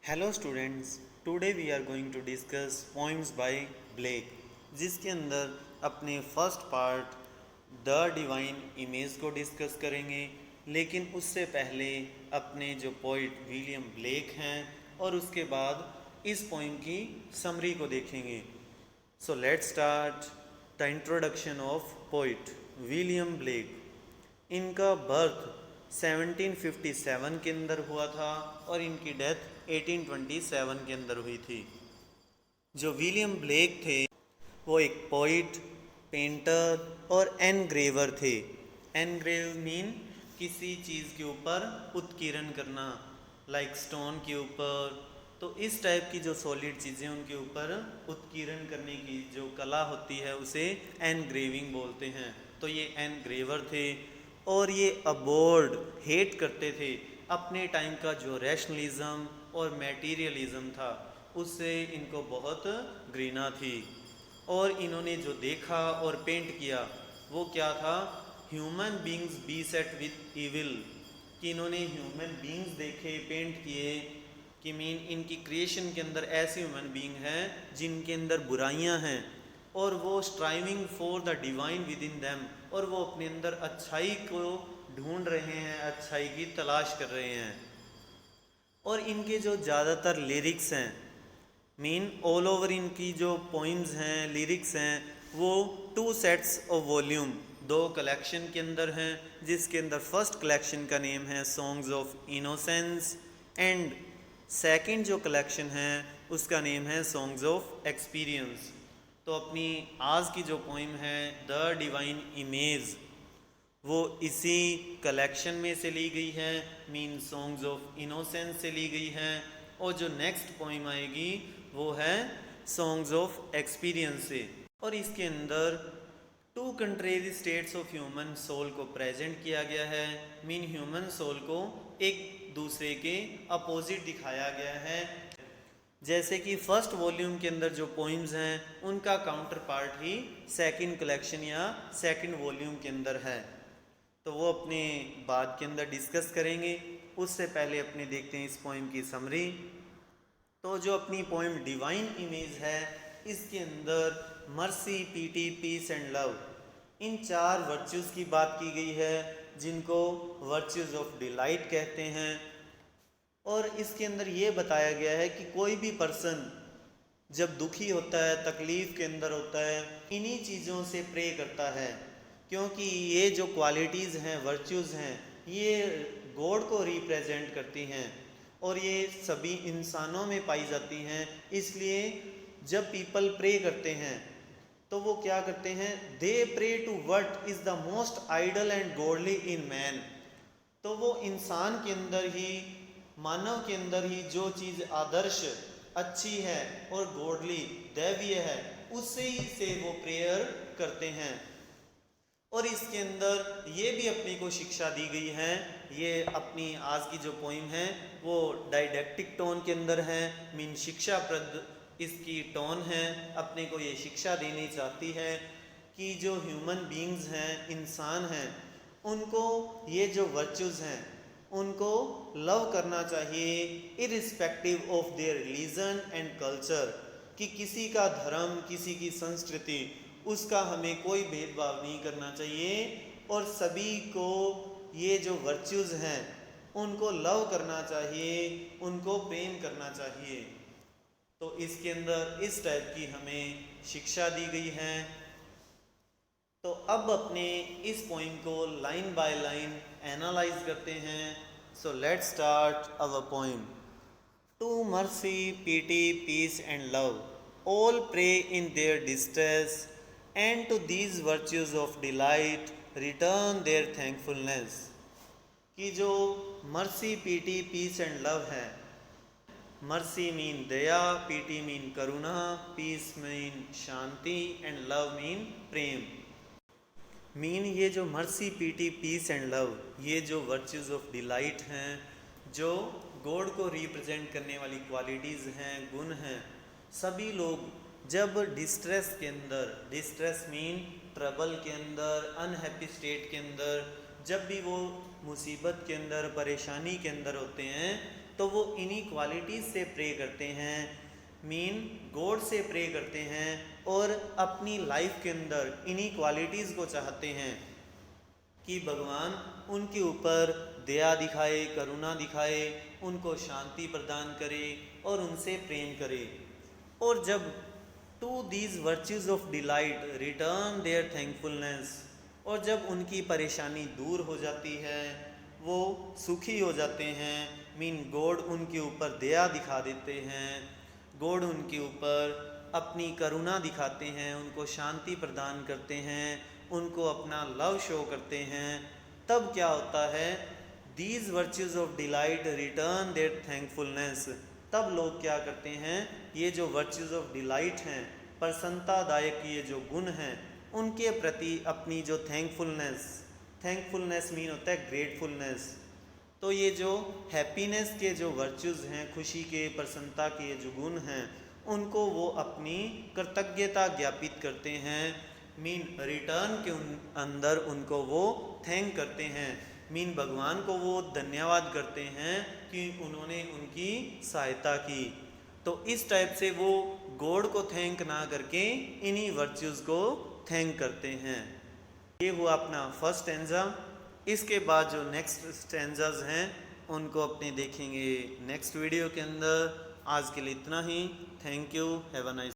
Hello students, today we are going to discuss poems by Blake, जिसके अंदर अपने first part the divine image को discuss करेंगे। लेकिन उससे पहले अपने जो पोइट विलियम ब्लेक हैं और उसके बाद इस पोइम की समरी को देखेंगे। सो let's start the introduction of poet William Blake. इनका बर्थ 1757 के अंदर हुआ था और इनकी डेथ 1827 के अंदर हुई थी। जो विलियम ब्लेक थे वो एक पोइट, पेंटर और एनग्रेवर थे। एनग्रेव मीन किसी चीज़ के ऊपर उत्कीर्ण करना, लाइक स्टोन के ऊपर। तो इस टाइप की जो सॉलिड चीज़ें उनके ऊपर उत्कीर्ण करने की जो कला होती है उसे एनग्रेविंग बोलते हैं। तो ये एनग्रेवर थे और ये अबोर्ड हेट करते थे अपने टाइम का जो रैशनलिज्म और मैटीरियलिज्म था उससे इनको बहुत घृणा थी। और इन्होंने जो देखा और पेंट किया वो क्या था, human beings beset with evil. कि इन्होंने ह्यूमन बींग्स देखे, पेंट किए कि मीन इनकी क्रिएशन के अंदर ऐसे ह्यूमन बींग हैं जिनके अंदर बुराइयां हैं और वो striving for the divine with in them, और वो अपने अंदर अच्छाई को ढूंढ रहे हैं, अच्छाई की तलाश कर रहे हैं। और इनके जो ज़्यादातर लिरिक्स हैं, मीन ऑल ओवर इनकी जो पोइम्स हैं, लिरिक्स हैं, वो 2 सेट्स ऑफ वॉल्यूम, 2 कलेक्शन के अंदर हैं। जिसके अंदर फर्स्ट कलेक्शन का नेम है songs of innocence and second जो कलेक्शन है उसका नेम है सॉन्ग्स ऑफ एक्सपीरियंस। तो अपनी आज की जो पोइम है द डिवाइन इमेज वो इसी कलेक्शन में से ली गई है, मीन सॉन्ग्स ऑफ इनोसेंस से ली गई है। और जो नेक्स्ट पोइम आएगी वो है सॉन्ग्स ऑफ एक्सपीरियंस से। और इसके अंदर 2 contrary states of human soul को प्रेजेंट किया गया है, मीन ह्यूमन सोल को एक दूसरे के अपोजिट दिखाया गया है। जैसे कि फर्स्ट वॉल्यूम के अंदर जो पोइम्स हैं उनका काउंटर पार्ट ही सेकंड कलेक्शन या सेकंड वॉल्यूम के अंदर है। तो वो अपने बाद के अंदर डिस्कस करेंगे। उससे पहले अपने देखते हैं इस पोइम की समरी। तो जो अपनी पोइम डिवाइन इमेज है इसके अंदर mercy, PT, peace and love, इन 4 वर्च्यूज़ की बात की गई है जिनको वर्च्यूज़ ऑफ डिलाइट कहते हैं। और इसके अंदर ये बताया गया है कि कोई भी पर्सन जब दुखी होता है, तकलीफ़ के अंदर होता है, इन्हीं चीज़ों से प्रे करता है, क्योंकि ये जो क्वालिटीज़ हैं, वर्च्यूज़ हैं, ये गॉड को रिप्रेजेंट करती हैं और ये सभी इंसानों में पाई जाती हैं। इसलिए जब पीपल प्रे करते हैं तो वो क्या करते हैं, they pray to what is the most ideal and godly in man. तो वो इंसान के अंदर ही, मानव के अंदर ही जो चीज़ आदर्श अच्छी है और गॉडली दैवीय है उससे ही से वो प्रेयर करते हैं। और इसके अंदर ये भी अपने को शिक्षा दी गई है। ये अपनी आज की जो पोइम है वो डाइडेक्टिक टोन के अंदर है, मीन शिक्षाप्रद इसकी टोन है। अपने को ये शिक्षा देनी चाहती है कि जो ह्यूमन बींग्स हैं, इंसान हैं, उनको ये जो वर्च्यूज़ हैं उनको लव करना चाहिए irrespective of their religion and culture. कि किसी का धर्म, किसी की संस्कृति, उसका हमें कोई भेदभाव नहीं करना चाहिए और सभी को ये जो वर्च्यूज़ हैं उनको लव करना चाहिए, उनको प्रेम करना चाहिए। तो इसके अंदर इस टाइप की हमें शिक्षा दी गई है। तो अब अपने इस पोइम को लाइन बाय लाइन एनालाइज करते हैं। So let's start our poem. To mercy, PT, peace and love all pray in their distress, and to these virtues of delight return their thankfulness। कि जो mercy, PT, peace and love है, mercy mean दया, piety mean करुणा, peace mean शांति and love mean प्रेम। Mean ये जो mercy, PT, peace and love, ये जो वर्च्यूज़ ऑफ डिलाइट हैं, जो गॉड को रिप्रेजेंट करने वाली क्वालिटीज़ हैं, गुण हैं, सभी लोग जब डिस्ट्रेस के अंदर, डिस्ट्रेस मीन ट्रबल के अंदर, अनहैप्पी स्टेट के अंदर, जब भी वो मुसीबत के अंदर, परेशानी के अंदर होते हैं तो वो इन्हीं क्वालिटीज़ से प्रे करते हैं, मीन गॉड से प्रे करते हैं और अपनी लाइफ के अंदर इन्हीं क्वालिटीज़ को चाहते हैं कि भगवान उनके ऊपर दया दिखाए, करुणा दिखाए, उनको शांति प्रदान करे और उनसे प्रेम करे। और जब to these virtues of delight return their thankfulness, और जब उनकी परेशानी दूर हो जाती है, वो सुखी हो जाते हैं, मीन गॉड उनके ऊपर दया दिखा देते हैं, गॉड उनके ऊपर अपनी करुणा दिखाते हैं, उनको शांति प्रदान करते हैं, उनको अपना लव शो करते हैं, तब क्या होता है, these virtues of delight return their thankfulness. तब लोग क्या करते हैं, ये जो वर्च्यूज ऑफ डिलाइट हैं, प्रसन्नतादायक ये जो गुण हैं, उनके प्रति अपनी जो थैंकफुलनेस मीन होता है ग्रेटफुलनेस। तो ये जो हैप्पीनेस के जो वर्च्यूज़ हैं, खुशी के, प्रसन्नता के जो गुण हैं, उनको वो अपनी कृतज्ञता ज्ञापित करते हैं, मीन रिटर्न के अंदर उनको वो थैंक करते हैं, मीन भगवान को वो धन्यवाद करते हैं कि उन्होंने उनकी सहायता की। तो इस टाइप से वो गॉड को थैंक ना करके इन्हीं वर्च्यूज़ को थैंक करते हैं। ये हुआ अपना फर्स्ट स्टैंजा। इसके बाद जो नेक्स्ट स्टैंजाज हैं उनको अपने देखेंगे नेक्स्ट वीडियो के अंदर। आज के लिए इतना ही। Thank you, have a nice